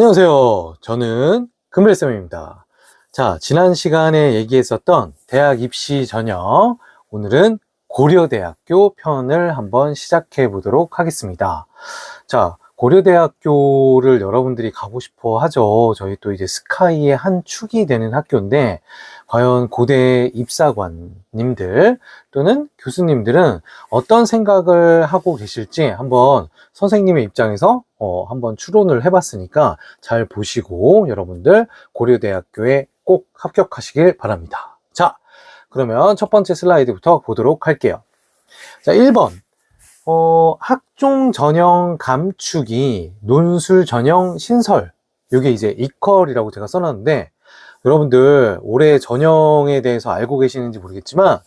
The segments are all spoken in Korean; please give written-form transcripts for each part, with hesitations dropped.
안녕하세요. 저는 금별쌤입니다. 자, 지난 시간에 얘기했었던 대학 입시 전형, 오늘은 고려대학교 편을 한번 시작해 보도록 하겠습니다. 자, 고려대학교를 여러분들이 가고 싶어 하죠. 저희 또 이제 스카이의 한 축이 되는 학교인데, 과연 고대 입사관님들 또는 교수님들은 어떤 생각을 하고 계실지 한번 선생님의 입장에서 한번 추론을 해봤으니까 잘 보시고 여러분들 고려대학교에 꼭 합격하시길 바랍니다. 자, 그러면 첫 번째 슬라이드부터 보도록 할게요. 자, 1번. 학종 전형 감축이 논술 전형 신설. 이게 이제 이퀄이라고 제가 써놨는데, 여러분들 올해 전형에 대해서 알고 계시는지 모르겠지만,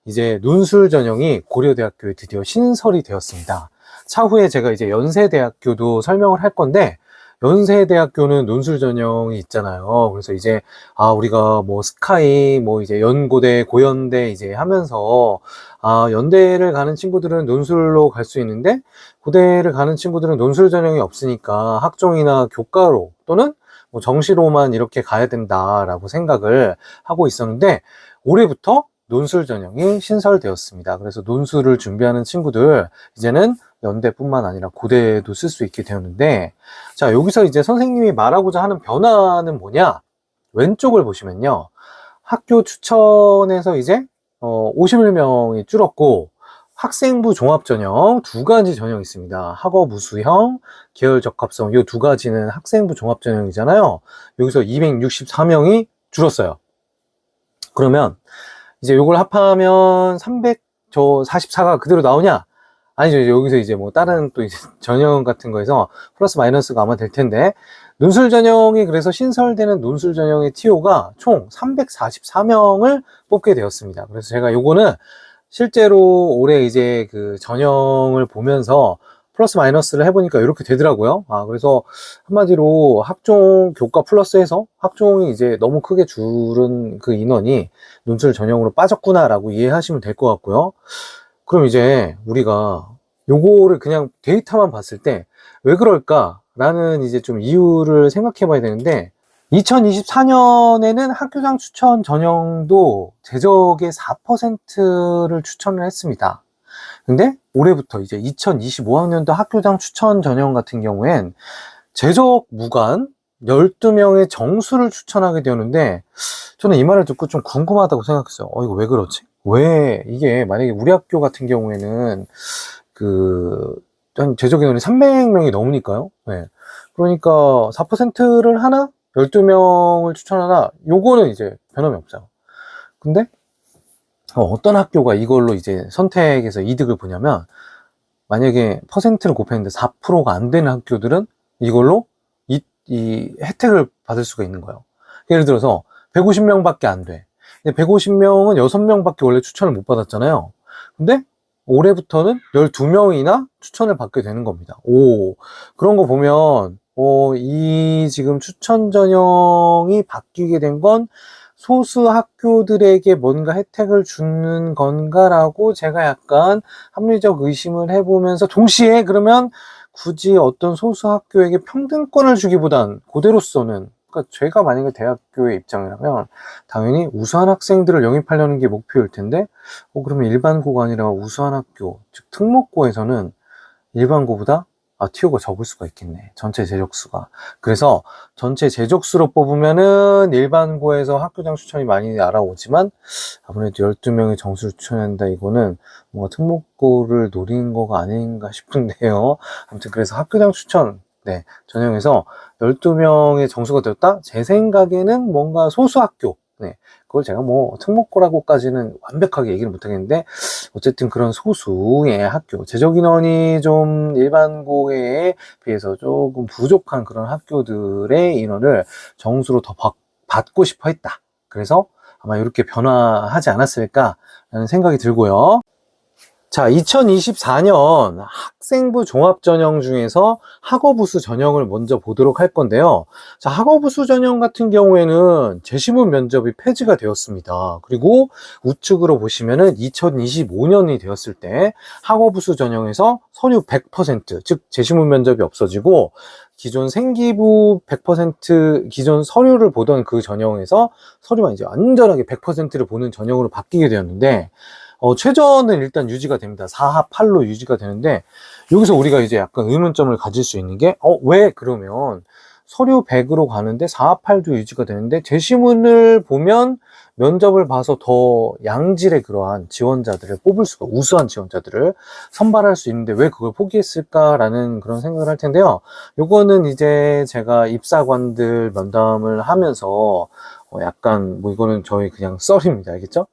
이제 논술 전형이 고려대학교에 드디어 신설이 되었습니다. 차후에 제가 이제 연세대학교도 설명을 할 건데, 연세대학교는 논술 전형이 있잖아요. 그래서 이제, 우리가 뭐 스카이, 뭐 이제 연고대, 고연대 이제 하면서, 연대를 가는 친구들은 논술로 갈 수 있는데, 고대를 가는 친구들은 논술 전형이 없으니까 학종이나 교과로 또는 뭐 정시로만 이렇게 가야 된다라고 생각을 하고 있었는데, 올해부터 논술 전형이 신설되었습니다. 그래서 논술을 준비하는 친구들, 이제는 연대뿐만 아니라 고대도 쓸 수 있게 되었는데, 자, 여기서 이제 선생님이 말하고자 하는 변화는 뭐냐? 왼쪽을 보시면요. 학교 추천에서 이제 51명이 줄었고, 학생부 종합전형 두 가지 전형이 있습니다. 학업 우수형, 계열 적합성, 이 두 가지는 학생부 종합전형이잖아요. 여기서 264명이 줄었어요. 그러면 이제 요걸 합하면 44가 그대로 나오냐? 아니죠. 여기서 이제 뭐 다른 또 이제 전형 같은 거에서 플러스 마이너스가 아마 될 텐데, 논술 전형이 그래서 신설되는 논술 전형의 TO가 총 344명을 뽑게 되었습니다. 그래서 제가 요거는 실제로 올해 이제 그 전형을 보면서 플러스 마이너스를 해보니까 이렇게 되더라고요. 그래서 한마디로 학종 교과 플러스해서 학종이 이제 너무 크게 줄은 그 인원이 논술 전형으로 빠졌구나라고 이해하시면 될 것 같고요. 그럼 이제 우리가 요거를 그냥 데이터만 봤을 때 왜 그럴까라는 이제 좀 이유를 생각해 봐야 되는데, 2024년에는 학교장 추천 전형도 제적의 4%를 추천을 했습니다. 근데 올해부터 이제 2025학년도 학교장 추천 전형 같은 경우엔 제적 무관 12명의 정수를 추천하게 되었는데, 저는 이 말을 듣고 좀 궁금하다고 생각했어요. 이거 왜 그렇지? 왜 이게 만약에 우리 학교 같은 경우에는 한 제적 인원이 300명이 넘으니까요. 네. 그러니까 4%를 하나? 12명을 추천하나? 요거는 이제 변함이 없죠. 근데 어떤 학교가 이걸로 이제 선택해서 이득을 보냐면, 만약에 퍼센트를 곱했는데 4%가 안 되는 학교들은 이걸로 이 혜택을 받을 수가 있는 거예요. 예를 들어서 150명밖에 안 돼. 근데 150명은 6명밖에 원래 추천을 못 받았잖아요. 근데 올해부터는 12명이나 추천을 받게 되는 겁니다. 그런 거 보면 이 지금 추천 전형이 바뀌게 된 건 소수 학교들에게 뭔가 혜택을 주는 건가라고 제가 약간 합리적 의심을 해보면서, 동시에 그러면 굳이 어떤 소수 학교에게 평등권을 주기보단 고대로서는, 그러니까 제가 만약에 대학교의 입장이라면 당연히 우수한 학생들을 영입하려는 게 목표일 텐데, 그러면 일반고가 아니라 우수한 학교, 즉 특목고에서는 일반고보다 TO가 적을 수가 있겠네. 전체 제적수가. 그래서 전체 제적수로 뽑으면은 일반고에서 학교장 추천이 많이 날아오지만, 아무래도 12명의 정수를 추천한다, 이거는 뭔가 특목고를 노린 거가 아닌가 싶은데요. 아무튼 그래서 학교장 추천, 네, 전형에서 12명의 정수가 되었다? 제 생각에는 뭔가 소수 학교, 네, 그걸 제가 뭐 특목고라고까지는 완벽하게 얘기를 못 하겠는데, 어쨌든 그런 소수의 학교, 재적 인원이 좀 일반고에 비해서 조금 부족한 그런 학교들의 인원을 정수로 더 받고 싶어 했다. 그래서 아마 이렇게 변화하지 않았을까라는 생각이 들고요. 자, 2024년 학생부 종합전형 중에서 학업우수 전형을 먼저 보도록 할 건데요. 자, 학업우수 전형 같은 경우에는 제시문 면접이 폐지가 되었습니다. 그리고 우측으로 보시면은 2025년이 되었을 때 학업우수 전형에서 서류 100%, 즉 제시문 면접이 없어지고 기존 생기부 100% 기존 서류를 보던 그 전형에서 서류만 이제 완전하게 100%를 보는 전형으로 바뀌게 되었는데, 최저는 일단 유지가 됩니다. 4합 8로 유지가 되는데, 여기서 우리가 이제 약간 의문점을 가질 수 있는 게, 왜 그러면 서류 100으로 가는데 4합 8도 유지가 되는데, 제시문을 보면 면접을 봐서 더 양질의 그러한 지원자들을 뽑을 수가, 우수한 지원자들을 선발할 수 있는데 왜 그걸 포기했을까라는 그런 생각을 할 텐데요. 요거는 이제 제가 입사관들 면담을 하면서 약간 뭐 이거는 저희 그냥 썰입니다. 알겠죠?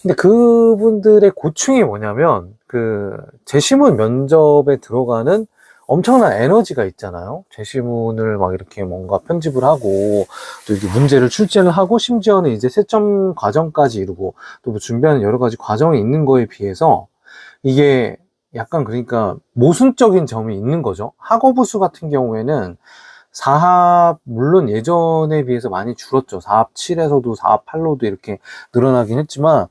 근데 그분들의 고충이 뭐냐면, 그, 제시문 면접에 들어가는 엄청난 에너지가 있잖아요. 제시문을 막 이렇게 뭔가 편집을 하고, 또 이렇게 문제를 출제를 하고, 심지어는 이제 채점 과정까지 이루고, 또 뭐 준비하는 여러 가지 과정이 있는 거에 비해서, 이게 약간 그러니까 모순적인 점이 있는 거죠. 학업우수 같은 경우에는 4합, 물론 예전에 비해서 많이 줄었죠. 4합 7에서도 4합 8로도 이렇게 늘어나긴 했지만,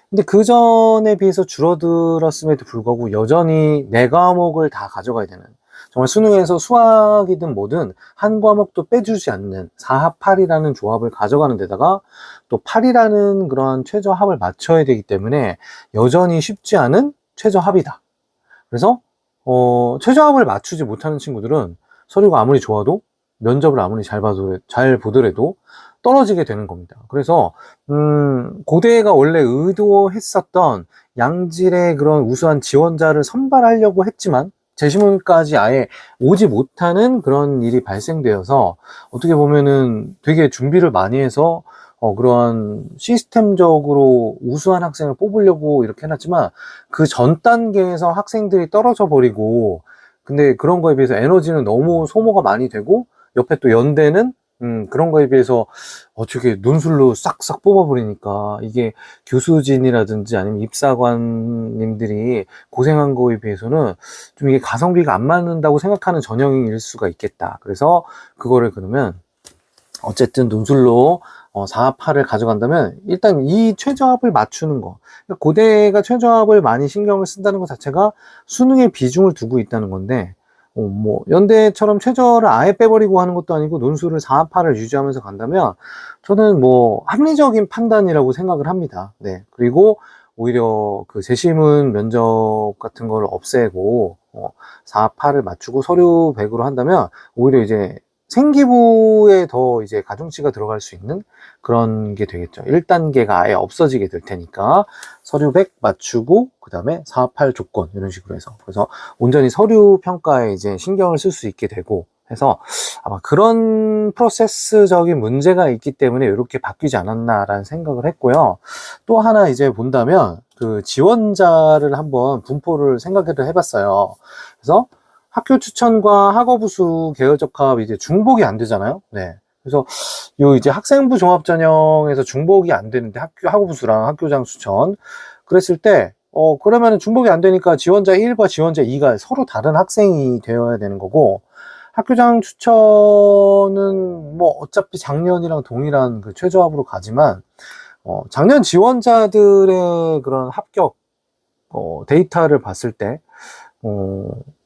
근데 그 전에 비해서 줄어들었음에도 불구하고 여전히 네 과목을 다 가져가야 되는, 정말 수능에서 수학이든 뭐든 한 과목도 빼주지 않는 4합 8이라는 조합을 가져가는 데다가 또 8이라는 그런 최저합을 맞춰야 되기 때문에 여전히 쉽지 않은 최저합이다. 그래서 최저합을 맞추지 못하는 친구들은 서류가 아무리 좋아도, 면접을 아무리 잘 보더라도 떨어지게 되는 겁니다. 그래서 고대가 원래 의도했었던 양질의 그런 우수한 지원자를 선발하려고 했지만 재시문까지 아예 오지 못하는 그런 일이 발생되어서, 어떻게 보면은 되게 준비를 많이 해서 그러한 시스템적으로 우수한 학생을 뽑으려고 이렇게 해놨지만 그 전 단계에서 학생들이 떨어져 버리고, 근데 그런 거에 비해서 에너지는 너무 소모가 많이 되고, 옆에 또 연대는 그런 거에 비해서 어떻게 논술로 싹싹 뽑아버리니까, 이게 교수진이라든지 아니면 입사관님들이 고생한 거에 비해서는 좀 이게 가성비가 안 맞는다고 생각하는 전형일 수가 있겠다. 그래서 그거를 그러면 어쨌든 논술로 4합 8을 가져간다면 일단 이 최저합을 맞추는 거, 그러니까 고대가 최저합을 많이 신경을 쓴다는 것 자체가 수능에 비중을 두고 있다는 건데, 뭐 연대처럼 최저를 아예 빼버리고 하는 것도 아니고 논술을 4합 8을 유지하면서 간다면 저는 뭐 합리적인 판단이라고 생각을 합니다. 네. 그리고 오히려 그 재심은 면접 같은 걸 없애고 4합 8을 맞추고 서류 100으로 한다면 오히려 이제 생기부에 더 이제 가중치가 들어갈 수 있는 그런 게 되겠죠. 1단계가 아예 없어지게 될 테니까 서류 100 맞추고 그 다음에 4합 8 조건 이런 식으로 해서, 그래서 온전히 서류 평가에 이제 신경을 쓸 수 있게 되고 해서 아마 그런 프로세스적인 문제가 있기 때문에 이렇게 바뀌지 않았나라는 생각을 했고요. 또 하나 이제 본다면 그 지원자를 한번 분포를 생각을 해봤어요. 그래서 학교 추천과 학업우수 계열적합 이제 중복이 안 되잖아요. 네. 그래서 요 이제 학생부 종합전형에서 중복이 안 되는데 학업우수랑 학교장 추천 그랬을 때 그러면 중복이 안 되니까 지원자 1과 지원자 2가 서로 다른 학생이 되어야 되는 거고, 학교장 추천은 뭐 어차피 작년이랑 동일한 그 최저합으로 가지만 작년 지원자들의 그런 합격 데이터를 봤을 때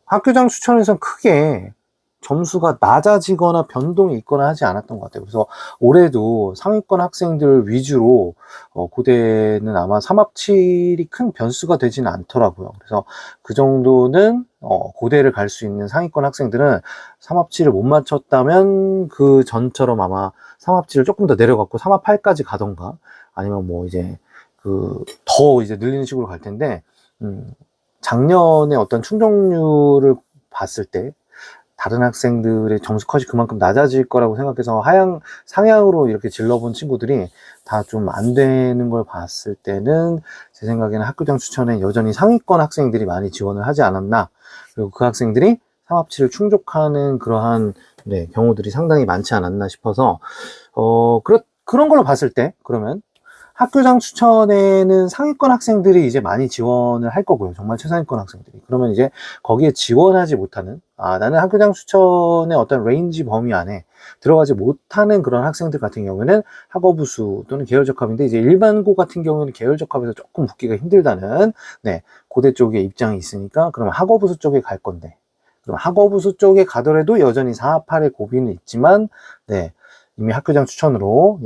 학교장 추천에선 크게 점수가 낮아지거나 변동이 있거나 하지 않았던 것 같아요. 그래서 올해도 상위권 학생들 위주로 고대는 아마 3합 7이 큰 변수가 되지는 않더라고요. 그래서 그 정도는 고대를 갈 수 있는 상위권 학생들은 3합 7을 못 맞췄다면 그 전처럼 아마 3합 7을 조금 더 내려갔고 3합 8까지 가던가, 아니면 뭐 이제 더 이제 늘리는 식으로 갈 텐데, 작년에 어떤 충족률을 봤을 때 다른 학생들의 점수 컷이 그만큼 낮아질 거라고 생각해서 상향으로 이렇게 질러본 친구들이 다 좀 안 되는 걸 봤을 때는 제 생각에는 학교장 추천에 여전히 상위권 학생들이 많이 지원을 하지 않았나, 그리고 그 학생들이 상합치를 충족하는 그러한 경우들이 상당히 많지 않았나 싶어서 그런 걸로 봤을 때 그러면 학교장 추천에는 상위권 학생들이 이제 많이 지원을 할 거고요. 정말 최상위권 학생들이. 그러면 이제 거기에 지원하지 못하는, 나는 학교장 추천의 어떤 레인지 범위 안에 들어가지 못하는 그런 학생들 같은 경우에는 학업우수 또는 계열적합인데, 이제 일반고 같은 경우는 계열적합에서 조금 붙기가 힘들다는, 네, 고대 쪽에 입장이 있으니까, 그러면 학업우수 쪽에 갈 건데, 그럼 학업우수 쪽에 가더라도 여전히 4, 8의 고비는 있지만, 네, 이미 학교장 추천으로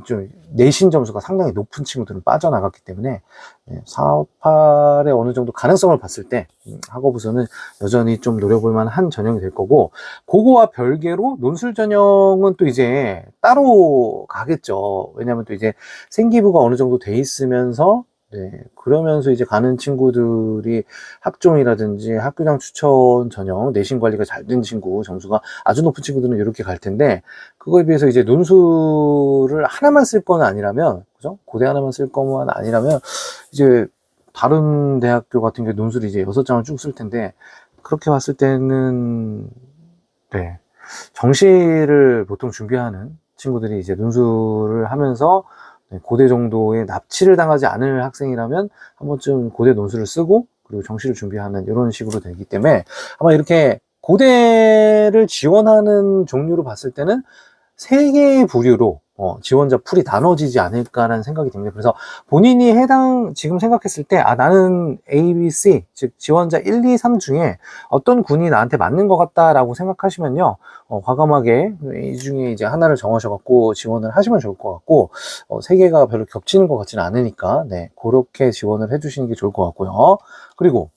좀 내신 점수가 상당히 높은 친구들은 빠져나갔기 때문에, 4, 8의 어느 정도 가능성을 봤을 때 학업우수는 여전히 좀 노려볼 만한 전형이 될 거고, 그거와 별개로 논술 전형은 또 이제 따로 가겠죠. 왜냐하면 또 이제 생기부가 어느 정도 돼 있으면서, 네, 그러면서 이제 가는 친구들이 학종이라든지 학교장 추천 전형, 내신 관리가 잘 된 친구, 점수가 아주 높은 친구들은 이렇게 갈 텐데, 그거에 비해서 이제 논술을 하나만 쓸 건 아니라면, 그죠? 고대 하나만 쓸 거만 아니라면, 이제 다른 대학교 같은 경우 논술이 이제 6장을 쭉 쓸 텐데, 그렇게 봤을 때는, 네, 정시를 보통 준비하는 친구들이 이제 논술을 하면서 고대 정도의 납치를 당하지 않을 학생이라면 한 번쯤 고대 논술을 쓰고 그리고 정시를 준비하는 이런 식으로 되기 때문에, 아마 이렇게 고대를 지원하는 종류로 봤을 때는 세 개의 부류로 지원자 풀이 나눠지지 않을까라는 생각이 듭니다. 그래서 본인이 지금 생각했을 때, 나는 A, B, C, 즉 지원자 1, 2, 3 중에 어떤 군이 나한테 맞는 것 같다라고 생각하시면요, 과감하게 이 중에 이제 하나를 정하셔갖고 지원을 하시면 좋을 것 같고, 세 개가 별로 겹치는 것 같지는 않으니까, 네, 그렇게 지원을 해주시는 게 좋을 것 같고요. 그리고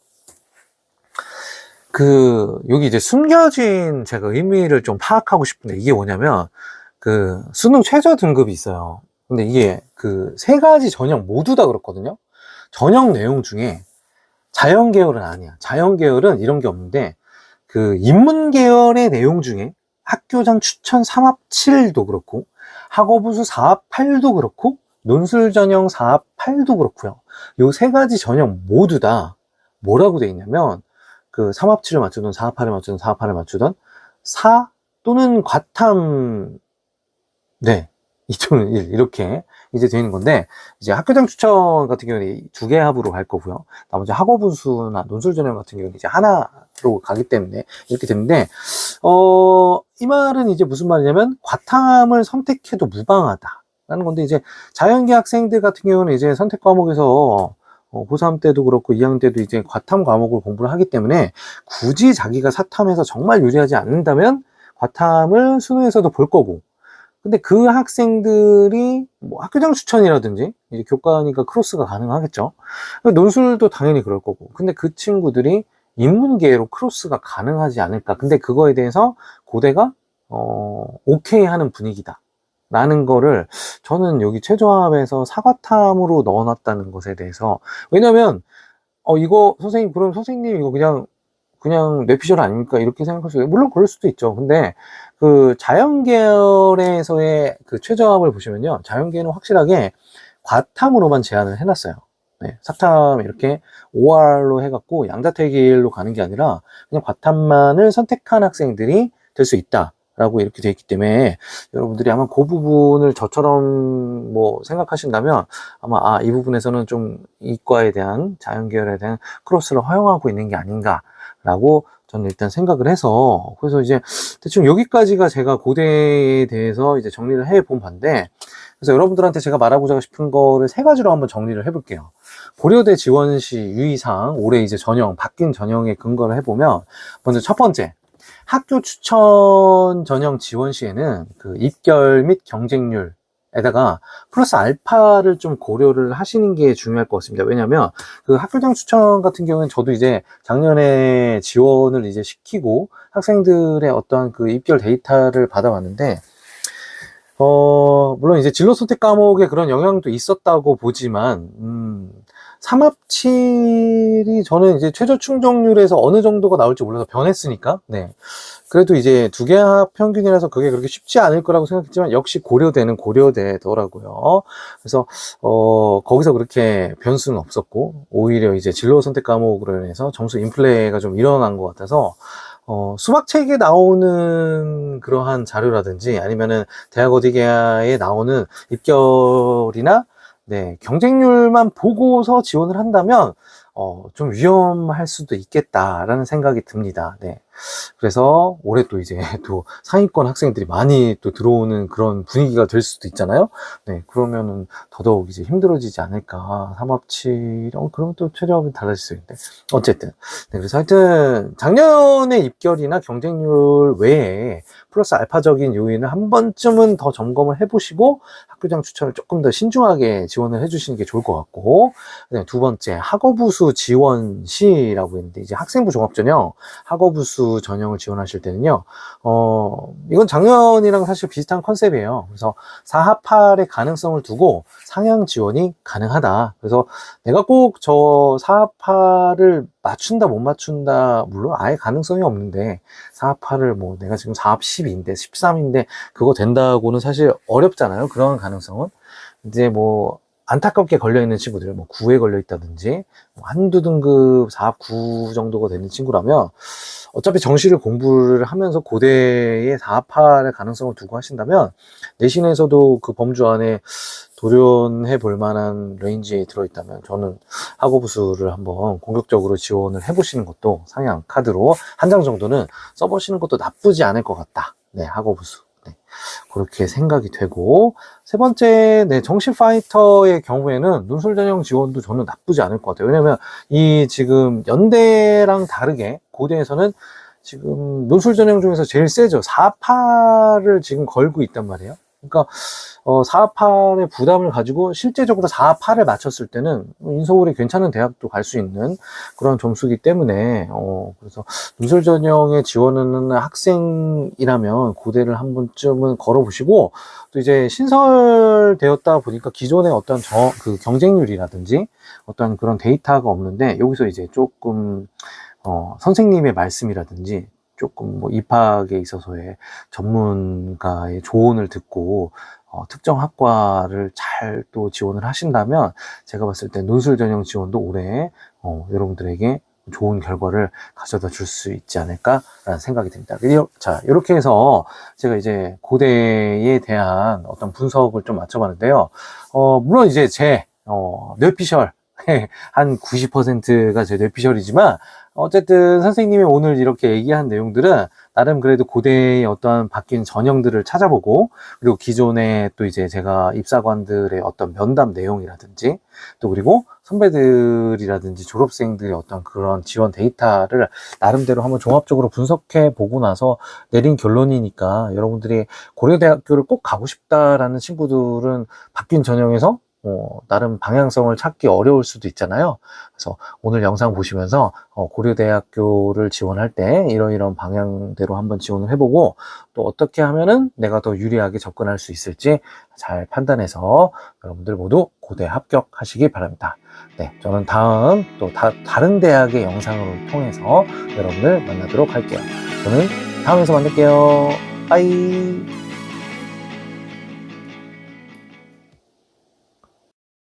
여기 이제 숨겨진 제가 의미를 좀 파악하고 싶은데, 이게 뭐냐면, 수능 최저 등급이 있어요. 근데 이게 세 가지 전형 모두 다 그렇거든요. 전형 내용 중에 자연 계열은 아니야. 자연 계열은 이런 게 없는데, 인문 계열의 내용 중에 학교장 추천 3합 7도 그렇고, 학업우수 4합 8도 그렇고, 논술 전형 4합 8도 그렇고요. 요 세 가지 전형 모두 다 뭐라고 돼 있냐면, 3합 7을 맞추든 4합 8을 맞추든 4합 8을 맞추든 4 또는 과탐, 네, 2 또는 1 이렇게 이제 되는 건데, 이제 학교장 추천 같은 경우는 2개 합으로 갈 거고요. 나머지 학업우수나 논술 전형 같은 경우는 이제 하나로 가기 때문에 이렇게 되는데, 이 말은 이제 무슨 말이냐면, 과탐을 선택해도 무방하다라는 건데, 이제 자연계 학생들 같은 경우는 이제 선택 과목에서 고3 때도 그렇고 2학년 때도 이제 과탐 과목을 공부를 하기 때문에, 굳이 자기가 사탐에서 정말 유리하지 않는다면 과탐을 수능에서도 볼 거고, 근데 그 학생들이 뭐 학교장 추천이라든지 이제 교과니까 크로스가 가능하겠죠. 논술도 당연히 그럴 거고. 근데 그 친구들이 인문계로 크로스가 가능하지 않을까. 근데 그거에 대해서 고대가 오케이 하는 분위기다 라는 거를, 저는 여기 최저합에서 사과탐으로 넣어놨다는 것에 대해서, 왜냐면 이거 선생님, 그럼 선생님 이거 그냥 뇌피셜 아닙니까? 이렇게 생각할 수 있어요. 물론 그럴 수도 있죠. 근데 자연 계열에서의 최저합을 보시면요, 자연 계열은 확실하게 과탐으로만 제한을 해놨어요. 네, 사탐 이렇게 OR로 해갖고 양자택일로 가는 게 아니라 그냥 과탐만을 선택한 학생들이 될 수 있다라고 이렇게 돼 있기 때문에, 여러분들이 아마 그 부분을 저처럼 뭐 생각하신다면, 아마 이 부분에서는 좀 이과에 대한, 자연 계열에 대한 크로스를 허용하고 있는 게 아닌가라고 저는 일단 생각을 해서, 그래서 이제 대충 여기까지가 제가 고대에 대해서 이제 정리를 해 본 반데, 그래서 여러분들한테 제가 말하고자 싶은 거를 세 가지로 한번 정리를 해볼게요. 고려대 지원시 유의사항, 올해 이제 바뀐 전형에 근거를 해보면, 먼저 첫 번째, 학교 추천 전형 지원 시에는 입결 및 경쟁률에다가 플러스 알파를 좀 고려를 하시는 게 중요할 것 같습니다. 왜냐면 학교장 추천 같은 경우는 저도 이제 작년에 지원을 이제 시키고 학생들의 어떠한 입결 데이터를 받아왔는데, 물론 이제 진로 선택 과목에 그런 영향도 있었다고 보지만, 3합 7이 저는 이제 최저 충족률에서 어느 정도가 나올지 몰라서 변했으니까, 네. 그래도 이제 2개 합 평균이라서 그게 그렇게 쉽지 않을 거라고 생각했지만, 역시 고려대는 고려대더라고요. 그래서, 거기서 그렇게 변수는 없었고, 오히려 이제 진로 선택 과목으로 인해서 점수 인플레가 좀 일어난 것 같아서, 수학책에 나오는 그러한 자료라든지 아니면은 대학 어디계에 나오는 입결이나 네, 경쟁률만 보고서 지원을 한다면 좀 위험할 수도 있겠다라는 생각이 듭니다. 네. 그래서 올해 또 이제 또 상위권 학생들이 많이 또 들어오는 그런 분위기가 될 수도 있잖아요. 네, 그러면은 더더욱 이제 힘들어지지 않을까. 삼합치, 그러면 또 최저학업이 달라질 수 있는데. 어쨌든. 네, 그래서 하여튼 작년의 입결이나 경쟁률 외에 플러스 알파적인 요인을 한 번쯤은 더 점검을 해보시고 학교장 추천을 조금 더 신중하게 지원을 해주시는 게 좋을 것 같고, 그다음에 두 번째 학업우수 지원 시라고 있는데 이제 학생부 종합전형 학업우수 전형을 지원하실 때는요, 이건 작년이랑 사실 비슷한 컨셉이에요. 그래서 4합8의 가능성을 두고 상향 지원이 가능하다. 그래서 내가 꼭 저 4합8을 맞춘다 못 맞춘다 물론 아예 가능성이 없는데 4합8을 뭐 내가 지금 4합 10인데 13인데 그거 된다고는 사실 어렵잖아요. 그런 가능성은 이제 뭐 안타깝게 걸려있는 친구들, 뭐 9에 걸려있다든지, 뭐 한두 등급 4합 9 정도가 되는 친구라면, 어차피 정시를 공부를 하면서 고대의 4합 8의 가능성을 두고 하신다면, 내신에서도 그 범주 안에 도전해 볼 만한 레인지에 들어있다면, 저는 학업우수를 한번 공격적으로 지원을 해보시는 것도 상향 카드로 한 장 정도는 써보시는 것도 나쁘지 않을 것 같다. 네, 학업우수. 네, 그렇게 생각이 되고, 세 번째, 네, 정신 파이터의 경우에는 논술 전형 지원도 저는 나쁘지 않을 것 같아요. 왜냐면 이 지금 연대랑 다르게 고대에서는 지금 논술 전형 중에서 제일 세죠. 4합8을 지금 걸고 있단 말이에요. 그러니까 4합8의 부담을 가지고 실제적으로 4합8을 맞췄을 때는 인서울이 괜찮은 대학도 갈 수 있는 그런 점수기 때문에 그래서 논술 전형에 지원하는 학생이라면 고대를 한 번쯤은 걸어보시고 또 이제 신설되었다 보니까 기존의 어떤 그 경쟁률이라든지 어떤 그런 데이터가 없는데 여기서 이제 조금 선생님의 말씀이라든지 조금 뭐 입학에 있어서의 전문가의 조언을 듣고 특정 학과를 잘 또 지원을 하신다면 제가 봤을 때 논술 전형 지원도 올해 여러분들에게 좋은 결과를 가져다 줄 수 있지 않을까라는 생각이 듭니다. 자, 이렇게 해서 제가 이제 고대에 대한 어떤 분석을 좀 맞춰봤는데요. 물론 이제 제 뇌피셜 한 90%가 제 뇌피셜이지만 어쨌든 선생님이 오늘 이렇게 얘기한 내용들은 나름 그래도 고대의 어떤 바뀐 전형들을 찾아보고 그리고 기존에 또 이제 제가 입사관들의 어떤 면담 내용이라든지 또 그리고 선배들이라든지 졸업생들의 어떤 그런 지원 데이터를 나름대로 한번 종합적으로 분석해 보고 나서 내린 결론이니까 여러분들이 고려대학교를 꼭 가고 싶다라는 친구들은 바뀐 전형에서 나름 방향성을 찾기 어려울 수도 있잖아요. 그래서 오늘 영상 보시면서 고려대학교를 지원할 때 이런 방향대로 한번 지원을 해보고 또 어떻게 하면은 내가 더 유리하게 접근할 수 있을지 잘 판단해서 여러분들 모두 고대 합격하시기 바랍니다. 네, 저는 다음 또 다른 대학의 영상을 통해서 여러분들 만나도록 할게요. 저는 다음에서 만날게요. 빠이.